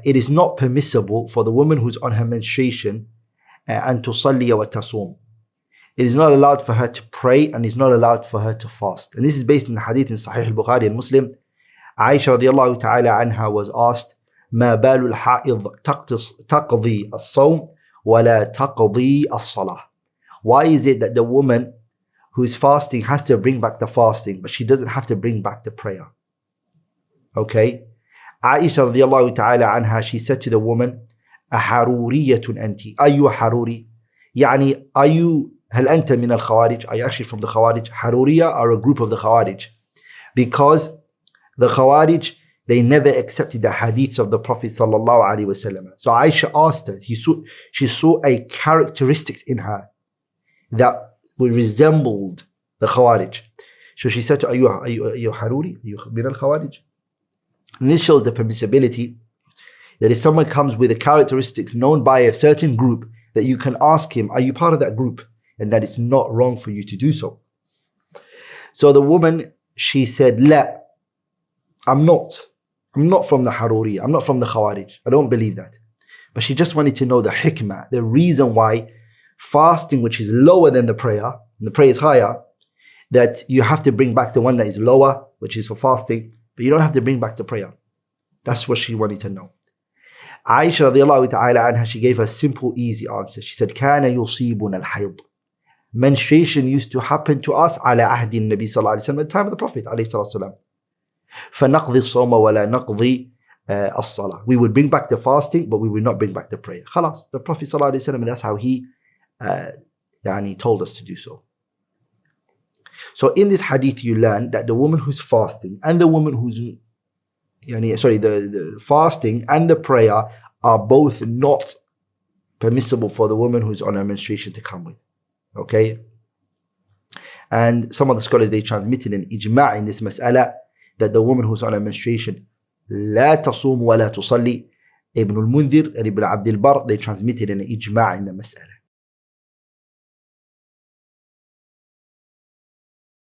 it is not permissible for the woman who's on her menstruation أن تصلي وتصوم. It is not allowed for her to pray and it's not allowed for her to fast. And this is based on the hadith in Sahih al-Bukhari and Muslim. Aisha radiallahu ta'ala anha was asked, ما بال الحائض تقضي الصوم ولا تقضي الصلاة. Why is it that the woman who is fasting has to bring back the fasting, but she doesn't have to bring back the prayer? Okay. Aisha radiallahu ta'ala anha, she said to the woman, أحرورية أنت؟ Are you a Haruri? يعني, are you, هل أنت من الخوارج? Are you actually from the Khawarij? Haruriya are a group of the Khawarij. Because the Khawarij, they never accepted the hadiths of the Prophet sallallahu alaihi wasallam. So Aisha asked her, she saw a characteristics in her that resembled the Khawarij. So she said to her, are you Haruri? Are you min al-Khawarij? And this shows the permissibility that if someone comes with the characteristics known by a certain group, that you can ask him, are you part of that group? And that it's not wrong for you to do so. So the woman, she said, لا, I'm not from the Haruri, I'm not from the Khawarij, I don't believe that. But she just wanted to know the hikmah, the reason why fasting, which is lower than the prayer, and the prayer is higher, that you have to bring back the one that is lower, which is for fasting, but you don't have to bring back the prayer. That's what she wanted to know. Aisha radiallahu ta'ala anha, she gave a simple, easy answer. She said, كَانَ يُصِيبُنَا الْحَيْض. Menstruation used to happen to us على عهد النبي صلى الله عليه وسلم, at the time of the Prophet عليه الصلاة والسلام. فَنَقْضِي الصَّوْمَ وَلَا نَقْضِي الصَّلَاةِ. We would bring back the fasting, but we would not bring back the prayer. خلاص, the Prophet صلى الله عليه وسلم, that's how he told us to do so. So in this hadith you learn that the woman who's fasting and the woman who's the fasting and the prayer are both not permissible for the woman who's on her menstruation to come with. Okay? And some of the scholars, they transmitted an ijma' in this mas'ala that the woman who's on her menstruation لا تصوم ولا تصلي. Ibn al-Mundhir and Ibn Abdul-Barr, they transmitted an ijma' in the mas'ala.